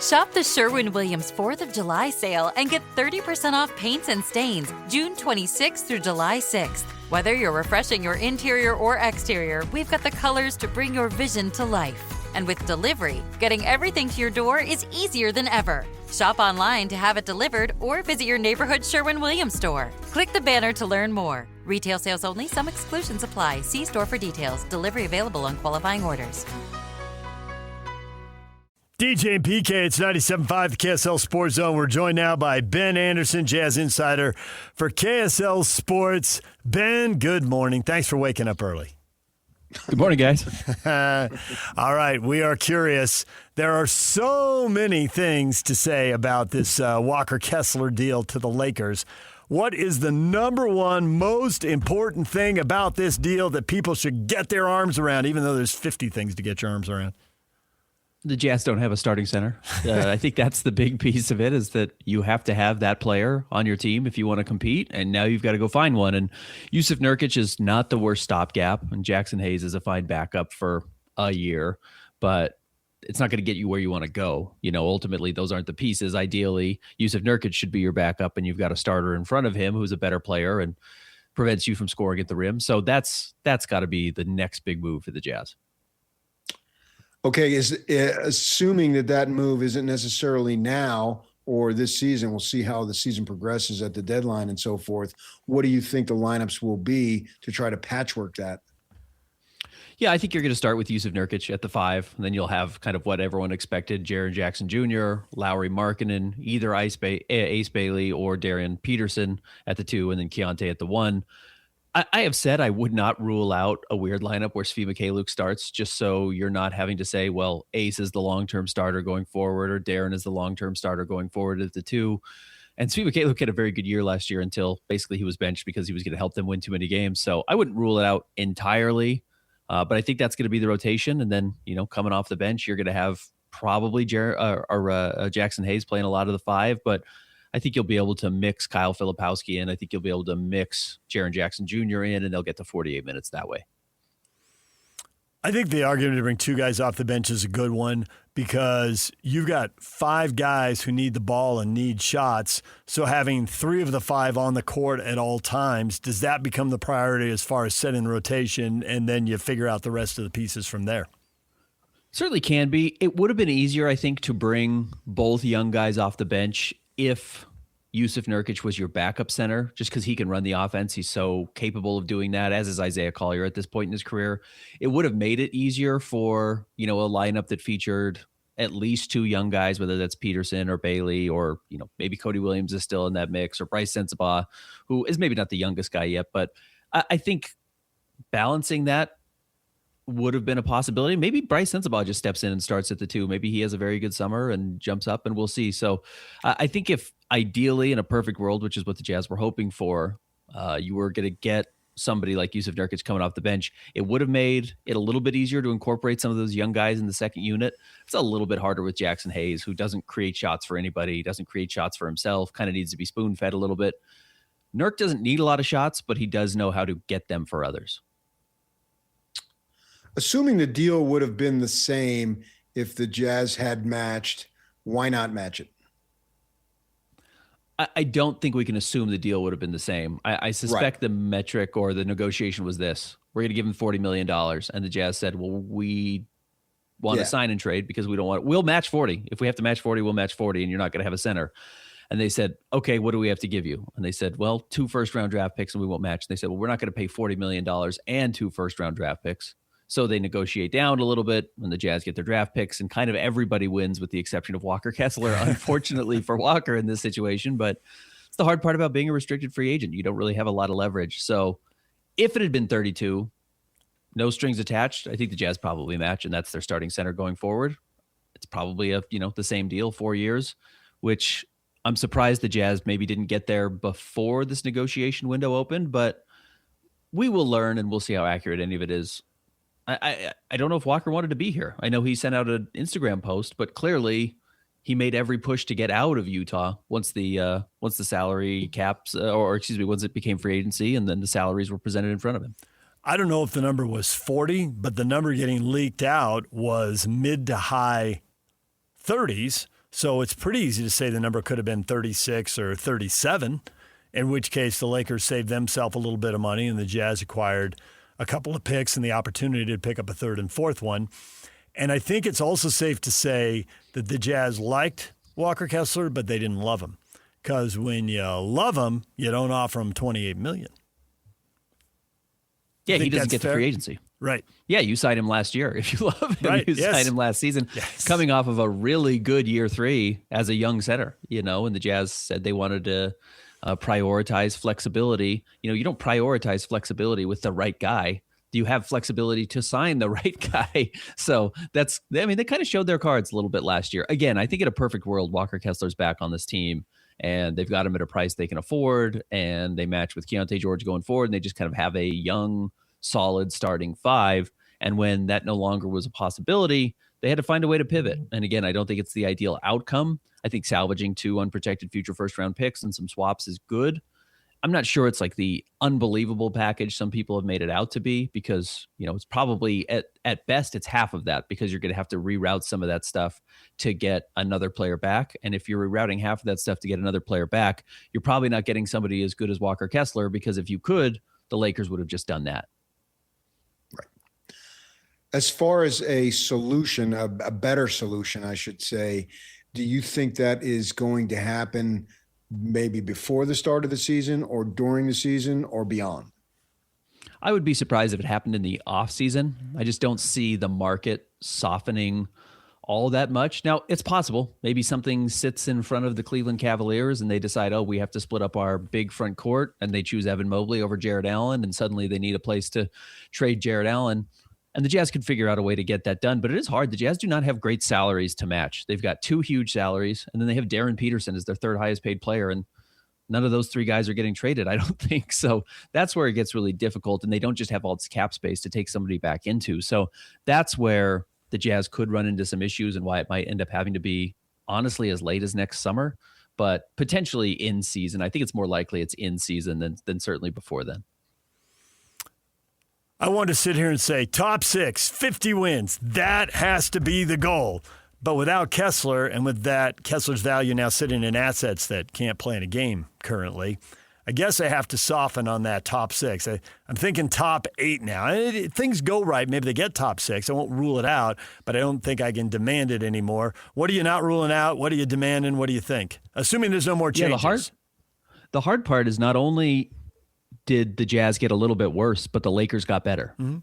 Shop the Sherwin-Williams 4th of July sale and get 30% off paints and stains June 26th through July 6th. Whether you're refreshing your interior or exterior, we've got the colors to bring your vision to life. And with delivery, getting everything to your door is easier than ever. Shop online to have it delivered or visit your neighborhood Sherwin-Williams store. Click the banner to learn more. Retail sales only. Some exclusions apply. See store for details. Delivery available on qualifying orders. DJ and PK, it's 97.5, the KSL Sports Zone. We're joined now by Ben Anderson, Jazz Insider for KSL Sports. Ben, good morning. Thanks for waking up early. Good morning, guys. All right, we are curious. There are so many things to say about this Walker Kessler deal to the Lakers. What is the number one most important thing about this deal that people should get their arms around, even though there's 50 things to get your arms around? The Jazz don't have a starting center. I think that's the big piece of it, is that you have to have that player on your team if you want to compete, and now you've got to go find one. And Yusuf Nurkic is not the worst stopgap, and Jackson Hayes is a fine backup for a year, but it's not going to get you where you want to go. You know, ultimately, those aren't the pieces. Ideally, Yusuf Nurkic should be your backup, and you've got a starter in front of him who's a better player and prevents you from scoring at the rim. So that's got to be the next big move for the Jazz. Okay, assuming that move isn't necessarily now or this season, we'll see how the season progresses at the deadline and so forth. What do you think the lineups will be to try to patchwork that? Yeah, I think you're going to start with Yusuf Nurkic at the 5, and then you'll have kind of what everyone expected: Jaren Jackson Jr., Lauri Markkanen, either Ace Bailey or Darian Peterson at the 2, and then Keontae at the 1. I have said I would not rule out a weird lineup where Svi Mykhailiuk starts, just so you're not having to say, well, Ace is the long-term starter going forward or Darren is the long-term starter going forward at the 2. And Svi Mykhailiuk had a very good year last year until basically he was benched because he was going to help them win too many games. So I wouldn't rule it out entirely, but I think that's going to be the rotation. And then, you know, coming off the bench, you're going to have probably Jackson Hayes playing a lot of the 5, but I think you'll be able to mix Kyle Filipowski in. I think you'll be able to mix Jaren Jackson Jr. in, and they'll get to 48 minutes that way. I think the argument to bring 2 guys off the bench is a good one because you've got 5 guys who need the ball and need shots. So having 3 of the 5 on the court at all times, does that become the priority as far as setting rotation, and then you figure out the rest of the pieces from there? Certainly can be. It would have been easier, I think, to bring both young guys off the bench if Yusuf Nurkic was your backup center, just because he can run the offense. He's so capable of doing that, as is Isaiah Collier at this point in his career. It would have made it easier for, you know, a lineup that featured at least 2 young guys, whether that's Peterson or Bailey, or, you know, maybe Cody Williams is still in that mix, or Bryce Sensabaugh, who is maybe not the youngest guy yet. But I think balancing that would have been a possibility. Maybe Bryce Sensabaugh just steps in and starts at the 2. Maybe he has a very good summer and jumps up, and we'll see. So I think if ideally in a perfect world, which is what the Jazz were hoping for, you were going to get somebody like Yusuf Nurkic coming off the bench, it would have made it a little bit easier to incorporate some of those young guys in the second unit. It's a little bit harder with Jackson Hayes, who doesn't create shots for anybody, doesn't create shots for himself, kind of needs to be spoon-fed a little bit. Nurk doesn't need a lot of shots, but he does know how to get them for others. Assuming the deal would have been the same if the Jazz had matched, why not match it? I don't think we can assume the deal would have been the same. I suspect the metric or the negotiation was this: we're going to give him $40 million. And the Jazz said, well, we want to sign and trade because we don't want, we'll match 40. If we have to match 40, we'll match 40, and you're not going to have a center. And they said, okay, what do we have to give you? And they said, well, 2 first-round draft picks and we won't match. And they said, well, we're not going to pay $40 million and 2 first-round draft picks. So they negotiate down a little bit when the Jazz get their draft picks, and kind of everybody wins with the exception of Walker Kessler, unfortunately for Walker in this situation. But it's the hard part about being a restricted free agent. You don't really have a lot of leverage. So if it had been 32, no strings attached, I think the Jazz probably match, and that's their starting center going forward. It's probably the same deal, 4 years, which I'm surprised the Jazz maybe didn't get there before this negotiation window opened, but we will learn and we'll see how accurate any of it is. I don't know if Walker wanted to be here. I know he sent out an Instagram post, but clearly he made every push to get out of Utah once the salary caps, once it became free agency, and then the salaries were presented in front of him. I don't know if the number was 40, but the number getting leaked out was mid to high 30s. So it's pretty easy to say the number could have been 36 or 37, in which case the Lakers saved themselves a little bit of money and the Jazz acquired a couple of picks and the opportunity to pick up a third and fourth one. And I think it's also safe to say that the Jazz liked Walker Kessler, but they didn't love him. Because when you love him, you don't offer him $28 million. Yeah, he doesn't get to free agency. Right. Yeah, you signed him last year. If you love him, right. you signed him last season. Yes. Coming off of a really good year 3 as a young center, and the Jazz said they wanted to prioritize flexibility. You don't prioritize flexibility with the right guy. You have flexibility to sign the right guy. So they kind of showed their cards a little bit last year. Again, I think in a perfect world, Walker Kessler's back on this team and they've got him at a price they can afford and they match with Keontae George going forward and they just kind of have a young, solid starting 5. And when that no longer was a possibility, they had to find a way to pivot. And again, I don't think it's the ideal outcome. I think salvaging 2 unprotected future first-round picks and some swaps is good. I'm not sure it's like the unbelievable package some people have made it out to be because, it's probably at best it's half of that because you're going to have to reroute some of that stuff to get another player back. And if you're rerouting half of that stuff to get another player back, you're probably not getting somebody as good as Walker Kessler because if you could, the Lakers would have just done that. Right. As far as a solution, a better solution, I should say, do you think that is going to happen maybe before the start of the season or during the season or beyond? I would be surprised if it happened in the off season. I just don't see the market softening all that much. Now, it's possible. Maybe something sits in front of the Cleveland Cavaliers and they decide, we have to split up our big front court and they choose Evan Mobley over Jared Allen and suddenly they need a place to trade Jared Allen. And the Jazz could figure out a way to get that done, but it is hard. The Jazz do not have great salaries to match. They've got 2 huge salaries, and then they have Darren Peterson as their 3rd highest paid player, and none of those 3 guys are getting traded, I don't think. So that's where it gets really difficult, and they don't just have all this cap space to take somebody back into. So that's where the Jazz could run into some issues and why it might end up having to be, honestly, as late as next summer, but potentially in season. I think it's more likely it's in season than certainly before then. I want to sit here and say top 6, 50 wins. That has to be the goal. But without Kessler and with that Kessler's value now sitting in assets that can't play in a game currently, I guess I have to soften on that top 6. I'm thinking top 8 now. If things go right, maybe they get top 6. I won't rule it out, but I don't think I can demand it anymore. What are you not ruling out? What are you demanding? What do you think? Assuming there's no more changes. Yeah, the hard part is not only did the Jazz get a little bit worse, but the Lakers got better. Mm-hmm.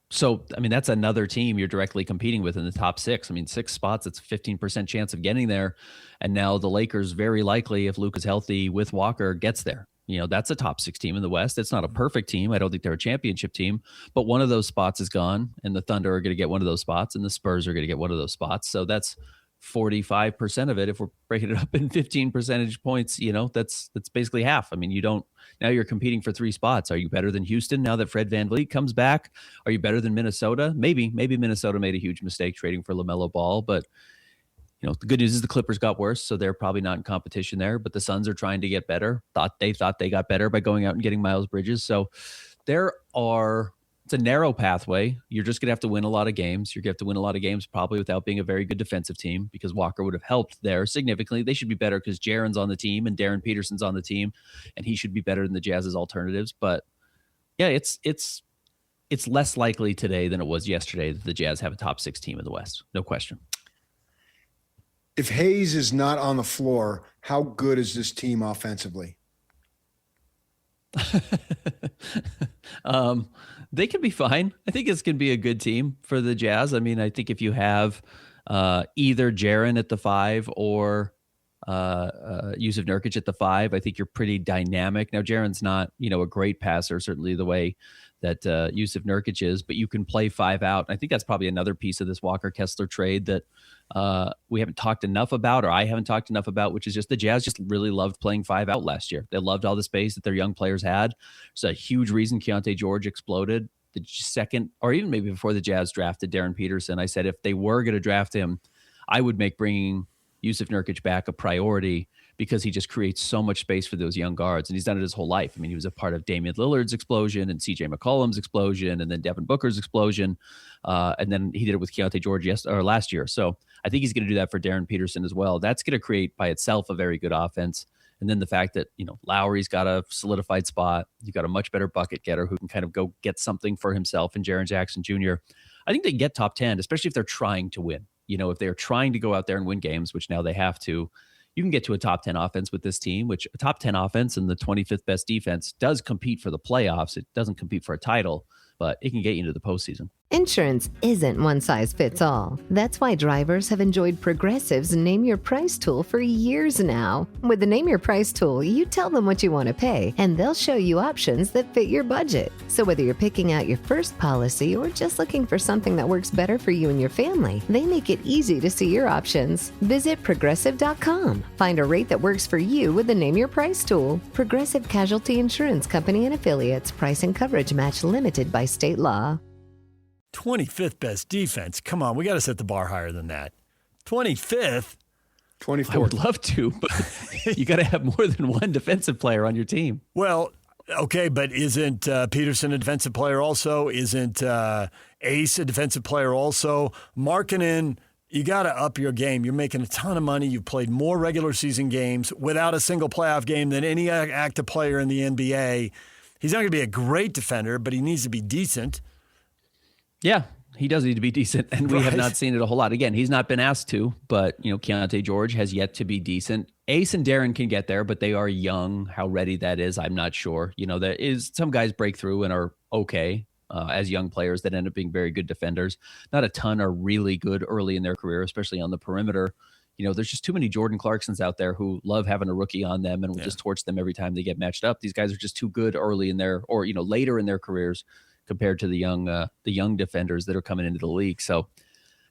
So, that's another team you're directly competing with in the top 6. 6 spots, it's a 15% chance of getting there. And now the Lakers, very likely, if Luke is healthy with Walker, gets there. That's a top 6 team in the West. It's not a perfect team. I don't think they're a championship team, but one of those spots is gone, and the Thunder are going to get one of those spots, and the Spurs are going to get one of those spots. So that's 45% of it. If we're breaking it up in 15 percentage points, that's basically half. Now you're competing for 3 spots. Are you better than Houston now that Fred VanVleet comes back? Are you better than Minnesota? Maybe Minnesota made a huge mistake trading for LaMelo Ball, but the good news is the Clippers got worse, so they're probably not in competition there, but the Suns are trying to get better. Thought they got better by going out and getting Miles Bridges. So it's a narrow pathway. You're just going to have to win a lot of games. You're going to have to win a lot of games probably without being a very good defensive team because Walker would have helped there significantly. They should be better because Jaren's on the team and Darren Peterson's on the team, and he should be better than the Jazz's alternatives. But yeah, it's less likely today than it was yesterday that the Jazz have a top 6 team in the West. No question. If Hayes is not on the floor, how good is this team offensively? They can be fine. I think it's going to be a good team for the Jazz. I think if you have either Jaren at the 5 or Jusuf Nurkic at the 5, I think you're pretty dynamic. Now, Jaren's not, a great passer, certainly the way that Jusuf Nurkic is, but you can play 5 out. And I think that's probably another piece of this Walker Kessler trade that we haven't talked enough about, or I haven't talked enough about, which is just the Jazz just really loved playing 5 out last year. They loved all the space that their young players had. It's a huge reason Keontae George exploded. The second, or even maybe before the Jazz drafted Darren Peterson, I said if they were going to draft him, I would make bringing Yusuf Nurkic back a priority because he just creates so much space for those young guards. And he's done it his whole life. I mean, he was a part of Damian Lillard's explosion and CJ McCollum's explosion and then Devin Booker's explosion. And then he did it with Keontae George last year. So I think he's going to do that for Darren Peterson as well. That's going to create by itself a very good offense. And then the fact that, Lowry's got a solidified spot. You've got a much better bucket getter who can kind of go get something for himself and Jaren Jackson Jr. I think they can get top 10, especially if they're trying to win. If they're trying to go out there and win games, which now they have to, you can get to a top 10 offense with this team, which a top 10 offense and the 25th best defense does compete for the playoffs. It doesn't compete for a title, but it can get you into the postseason. Insurance isn't one size fits all. That's why drivers have enjoyed Progressive's Name Your Price tool for years now. With the Name Your Price tool, you tell them what you want to pay, and they'll show you options that fit your budget. So whether you're picking out your first policy or just looking for something that works better for you and your family, they make it easy to see your options. Visit Progressive.com. Find a rate that works for you with the Name Your Price tool. Progressive Casualty Insurance Company and Affiliates. Price and coverage match limited by state law. 25th best defense. Come on, we got to set the bar higher than that. 25th? 24th. I would love to, but you got to have more than one defensive player on your team. Well, okay, but isn't Peterson a defensive player also? Isn't Ace a defensive player also? Markkanen, you got to up your game. You're making a ton of money. You've played more regular season games without a single playoff game than any active player in the NBA. He's not going to be a great defender, but he needs to be decent. Yeah, he does need to be decent, and we have not seen it a whole lot. Again, he's not been asked to, but, Keontae George has yet to be decent. Ace and Darren can get there, but they are young. How ready that is, I'm not sure. There is some guys break through and are okay as young players that end up being very good defenders. Not a ton are really good early in their career, especially on the perimeter. There's just too many Jordan Clarksons out there who love having a rookie on them and will just torch them every time they get matched up. These guys are just too good early in their, or, later in their careers, compared to the young defenders that are coming into the league. So,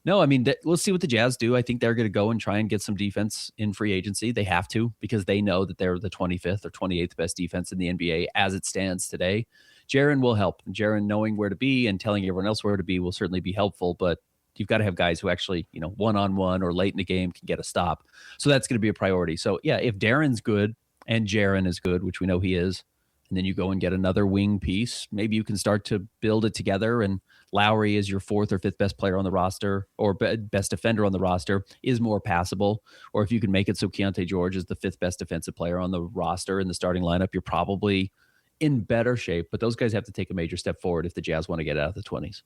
no, I mean, we'll see what the Jazz do. I think they're going to go and try and get some defense in free agency. They have to, because they know that they're the 25th or 28th best defense in the NBA as it stands today. Jaren will help. Jaren knowing where to be and telling everyone else where to be will certainly be helpful, but you've got to have guys who actually, one-on-one or late in the game can get a stop. So that's going to be a priority. So, yeah, if Darren's good and Jaren is good, which we know he is, and then you go and get another wing piece, maybe you can start to build it together, and Lowry is your fourth or fifth best player on the roster, or best defender on the roster, is more passable. Or if you can make it so Keontae George is the fifth best defensive player on the roster in the starting lineup, you're probably in better shape. But those guys have to take a major step forward if the Jazz want to get out of the 20s.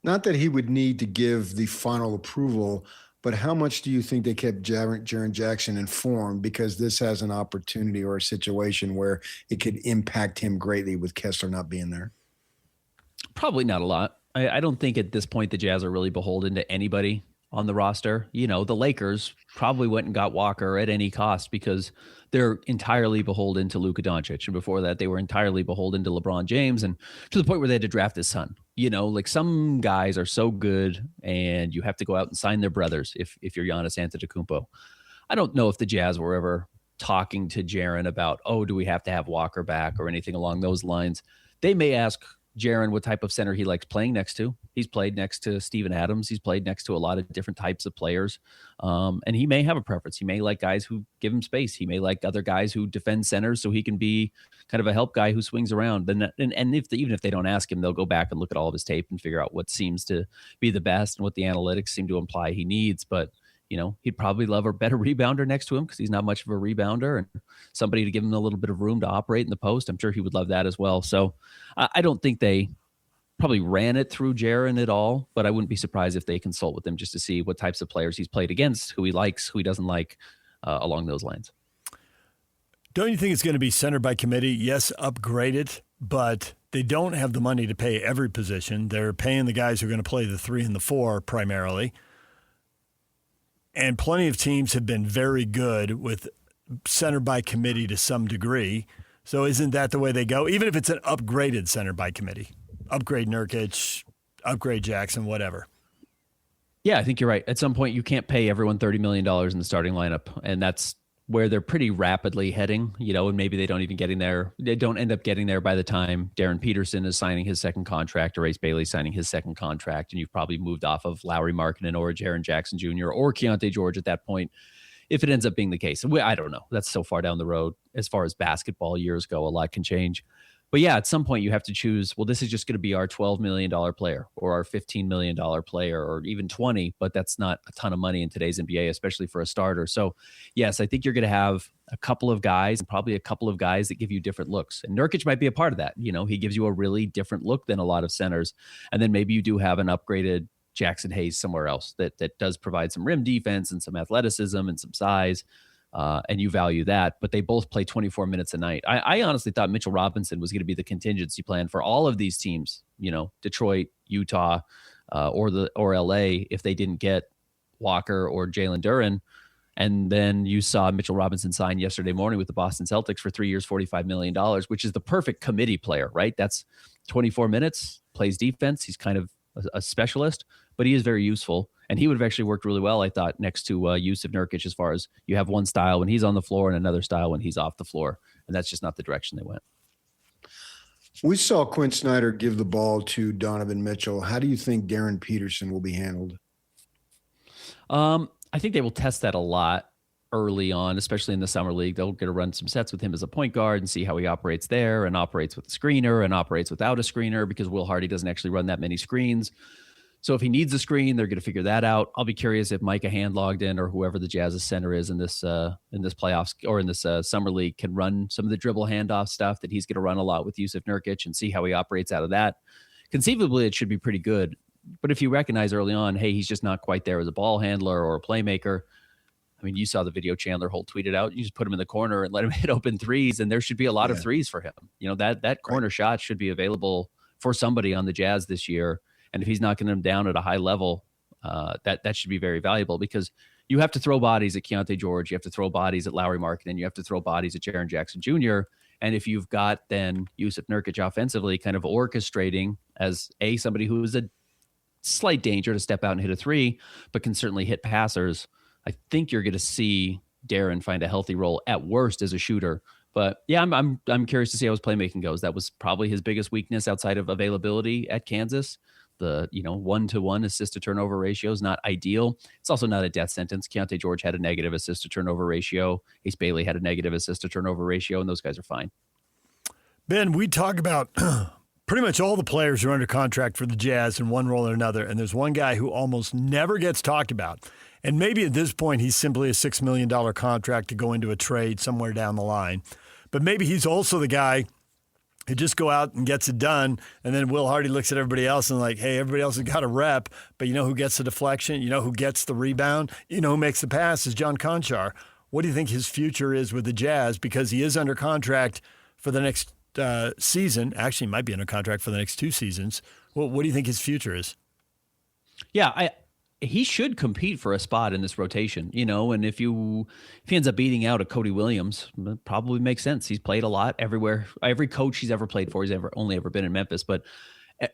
Not that he would need to give the final approval, but how much do you think they kept Jaren Jackson informed? Because this has an opportunity or a situation where it could impact him greatly with Kessler not being there. Probably not a lot. I don't think at this point the Jazz are really beholden to anybody on the roster. The Lakers probably went and got Walker at any cost because they're entirely beholden to Luka Doncic. And before that, they were entirely beholden to LeBron James, and to the point where they had to draft his son. Like some guys are so good and you have to go out and sign their brothers if you're Giannis Antetokounmpo. I don't know if the Jazz were ever talking to Jaren about, do we have to have Walker back or anything along those lines. They may ask Jaren what type of center he likes playing next to. He's played next to Steven Adams. He's played next to a lot of different types of players. And he may have a preference. He may like guys who give him space. He may like other guys who defend centers so he can be kind of a help guy who swings around. And even if they don't ask him, they'll go back and look at all of his tape and figure out what seems to be the best and what the analytics seem to imply he needs. But he'd probably love a better rebounder next to him because he's not much of a rebounder, and somebody to give him a little bit of room to operate in the post. I'm sure he would love that as well. So I don't think they probably ran it through Jaren at all, but I wouldn't be surprised if they consult with him just to see what types of players he's played against, who he likes, who he doesn't like, along those lines. Don't you think it's going to be center by committee? Yes, upgraded, but they don't have the money to pay every position. They're paying the guys who are going to play the 3 and the 4 primarily. And plenty of teams have been very good with center by committee to some degree. So isn't that the way they go? Even if it's an upgraded center by committee. Upgrade Nurkic, upgrade Jackson, whatever. Yeah, I think you're right. At some point, you can't pay everyone $30 million in the starting lineup. And that's where they're pretty rapidly heading, and maybe they don't end up getting there by the time Darren Peterson is signing his second contract or Ace Bailey signing his second contract. And you've probably moved off of Lauri Markkanen or Jaren Jackson Jr. or Keontae George at that point, if it ends up being the case. I don't know. That's so far down the road. As far as basketball years go, a lot can change. But yeah, at some point you have to choose, well, this is just going to be our $12 million player or our $15 million player or even 20, but that's not a ton of money in today's NBA, especially for a starter. So yes, I think you're going to have a couple of guys and probably a couple of guys that give you different looks. And Nurkic might be a part of that. He gives you a really different look than a lot of centers. And then maybe you do have an upgraded Jackson Hayes somewhere else that does provide some rim defense and some athleticism and some size. And you value that, but they both play 24 minutes a night. I honestly thought Mitchell Robinson was going to be the contingency plan for all of these teams, Detroit, Utah, or LA, if they didn't get Walker or Jalen Duren. And then you saw Mitchell Robinson sign yesterday morning with the Boston Celtics for 3 years, $45 million, which is the perfect committee player, right? That's 24 minutes, plays defense. He's kind of a specialist, but he is very useful. And he would have actually worked really well, I thought, next to Yusuf Nurkic, as far as you have one style when he's on the floor and another style when he's off the floor. And that's just not the direction they went. We saw Quinn Snyder give the ball to Donovan Mitchell. How do you think Darren Peterson will be handled? I think they will test that a lot early on, especially in the summer league. They'll get to run some sets with him as a point guard and see how he operates there and operates with a screener and operates without a screener, because Will Hardy doesn't actually run that many screens. So if he needs a screen, they're going to figure that out. I'll be curious if Micah Handlogden or whoever the Jazz's center is in this playoffs or in this summer league can run some of the dribble handoff stuff that he's going to run a lot with Yusuf Nurkic and see how he operates out of that. Conceivably, it should be pretty good. But if you recognize early on, hey, he's just not quite there as a ball handler or a playmaker. I mean, you saw the video Chandler Holt tweeted out. You just put him in the corner and let him hit open threes, and there should be a lot of threes for him. That corner shot should be available for somebody on the Jazz this year. And if he's knocking them down at a high level, that should be very valuable, because you have to throw bodies at Keontae George. You have to throw bodies at Lauri Markkanen. You have to throw bodies at Jaren Jackson Jr. And if you've got then Yusuf Nurkic offensively kind of orchestrating as somebody who is a slight danger to step out and hit a three, but can certainly hit passers, I think you're going to see Darren find a healthy role at worst as a shooter. But yeah, I'm curious to see how his playmaking goes. That was probably his biggest weakness outside of availability at Kansas. The 1-to-1 assist to turnover ratio is not ideal. It's also not a death sentence. Keontae George had a negative assist to turnover ratio. Ace Bailey had a negative assist to turnover ratio, and those guys are fine. Ben, we talk about pretty much all the players who are under contract for the Jazz in one role or another, and there's one guy who almost never gets talked about. And maybe at this point he's simply a $6 million contract to go into a trade somewhere down the line. But maybe he's also the guy who just go out and gets it done, and then Will Hardy looks at everybody else and like, hey, everybody else has got a rep, but you know who gets the deflection? You know who gets the rebound? You know who makes the pass is John Konchar. What do you think his future is with the Jazz? Because he is under contract for the next season. Actually, might be under contract for the next 2 seasons. Well, what do you think his future is? Yeah, he should compete for a spot in this rotation, and if he ends up beating out a Cody Williams, it probably makes sense. He's played a lot everywhere. Every coach he's ever played for, he's only ever been in Memphis, but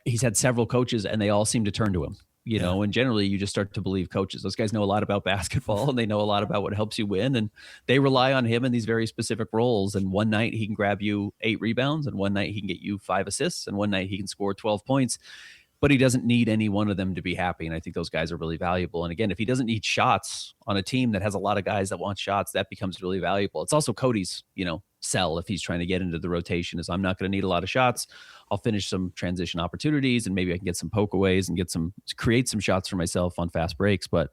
he's had several coaches and they all seem to turn to him, and generally you just start to believe coaches. Those guys know a lot about basketball and they know a lot about what helps you win, and they rely on him in these very specific roles. And one night he can grab you 8 rebounds, and one night he can get you 5 assists, and one night he can score 12 points. But he doesn't need any one of them to be happy. And I think those guys are really valuable. And again, if he doesn't need shots on a team that has a lot of guys that want shots, that becomes really valuable. It's also Cody's, sell if he's trying to get into the rotation, is I'm not going to need a lot of shots. I'll finish some transition opportunities and maybe I can get some pokeaways and create some shots for myself on fast breaks. But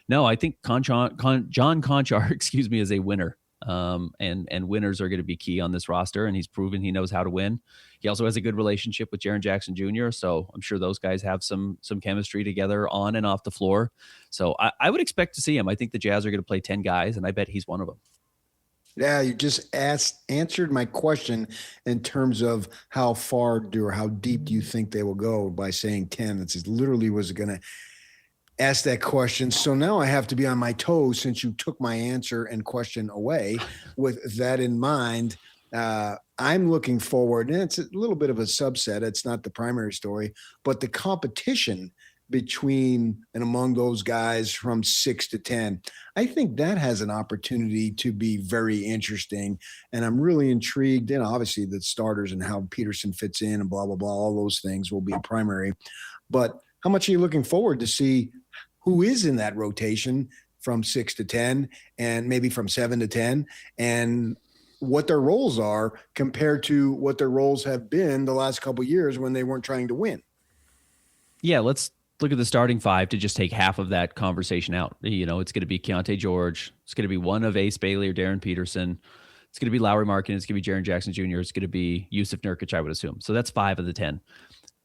no, I think John Konchar, is a winner. And winners are going to be key on this roster, and he's proven he knows how to win. He also has a good relationship with Jaren Jackson Jr., so I'm sure those guys have some chemistry together on and off the floor. So I would expect to see him. I think the Jazz are going to play 10 guys, and I bet he's one of them. Yeah, you just answered my question in terms of how far or how deep do you think they will go by saying 10. That's literally was going to ask that question. So now I have to be on my toes since you took my answer and question away. With that in mind, I'm looking forward, and it's a little bit of a subset. It's not the primary story, but the competition between and among those guys from 6 to 10. I think that has an opportunity to be very interesting. And I'm really intrigued. And obviously the starters and how Peterson fits in and blah, blah, blah, all those things will be primary. But how much are you looking forward to see who is in that rotation from 6 to 10 and maybe from 7 to 10 and what their roles are compared to what their roles have been the last couple of years when they weren't trying to win? Yeah, let's look at the starting five to just take half of that conversation out. It's going to be Keontae George. It's going to be one of Ace Bailey or Darren Peterson. It's going to be Lowry Markin. It's going to be Jaren Jackson Jr. It's going to be Yusuf Nurkic, I would assume. So that's 5 of the 10.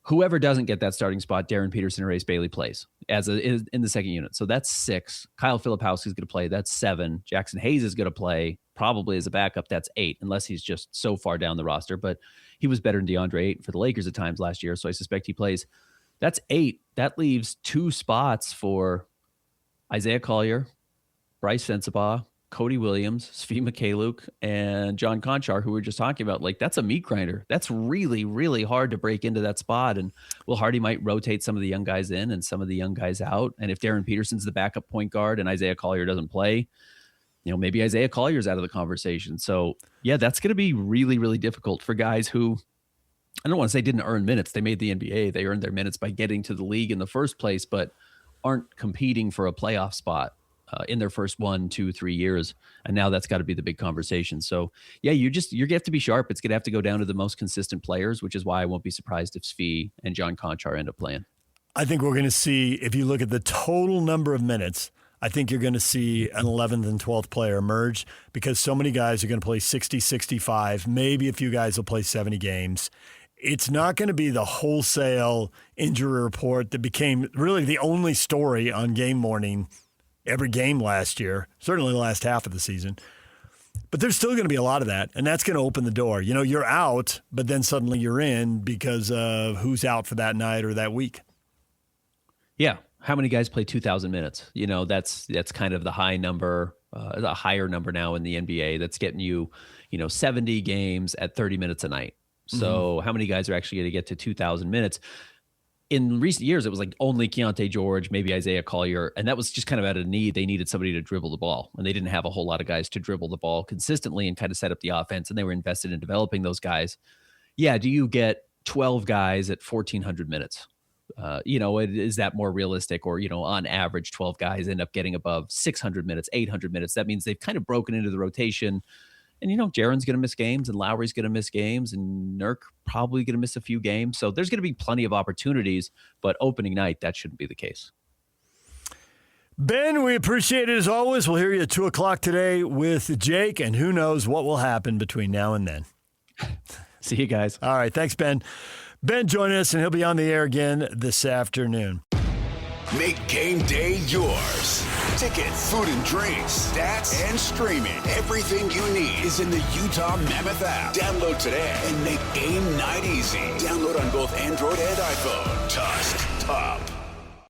Whoever doesn't get that starting spot, Darren Peterson or Ace Bailey plays in the second unit. So that's 6. Kyle Filipowski is going to play. That's 7. Jackson Hayes is going to play probably as a backup. That's 8, unless he's just so far down the roster. But he was better than DeAndre Ayton for the Lakers at times last year, so I suspect he plays. That's 8. That leaves 2 spots for Isaiah Collier, Bryce Sensabaugh, Cody Williams, Svi Mykhailiuk, and John Konchar, who we were just talking about. Like, that's a meat grinder. That's really, really hard to break into that spot. And Will Hardy might rotate some of the young guys in and some of the young guys out. And if Darren Peterson's the backup point guard and Isaiah Collier doesn't play, maybe Isaiah Collier's out of the conversation. So, yeah, that's going to be really, really difficult for guys who, I don't want to say didn't earn minutes. They made the NBA. They earned their minutes by getting to the league in the first place, but aren't competing for a playoff spot in their first 1, 2, 3 years. And now that's got to be the big conversation. So yeah, you're going to have to be sharp. It's going to have to go down to the most consistent players, which is why I won't be surprised if Svi and John Konchar end up playing. I think we're going to see, if you look at the total number of minutes, I think you're going to see an 11th and 12th player emerge because so many guys are going to play 60, 65. Maybe a few guys will play 70 games. It's not going to be the wholesale injury report that became really the only story on game morning every game last year, certainly the last half of the season. But there's still going to be a lot of that, and that's going to open the door. You're out, but then suddenly you're in because of who's out for that night or that week. Yeah. How many guys play 2,000 minutes? That's kind of the high number, a higher number now in the NBA. That's getting you, 70 games at 30 minutes a night. So how many guys are actually going to get to 2,000 minutes? In recent years, it was like only Keontae George, maybe Isaiah Collier, and that was just kind of out of need. They needed somebody to dribble the ball, and they didn't have a whole lot of guys to dribble the ball consistently and kind of set up the offense, and they were invested in developing those guys. Yeah, do you get 12 guys at 1,400 minutes? Is that more realistic? Or, on average, 12 guys end up getting above 600 minutes, 800 minutes. That means they've kind of broken into the rotation. And, Jaren's going to miss games and Lowry's going to miss games and Nurk probably going to miss a few games. So there's going to be plenty of opportunities, but opening night, that shouldn't be the case. Ben, we appreciate it as always. We'll hear you at 2:00 today with Jake, and who knows what will happen between now and then. See you guys. All right. Thanks, Ben. Ben joining us, and he'll be on the air again this afternoon. Make game day yours. Tickets, food and drinks, stats, and streaming. Everything you need is in the Utah Mammoth app. Download today and make game night easy. Download on both Android and iPhone. Tusk Top.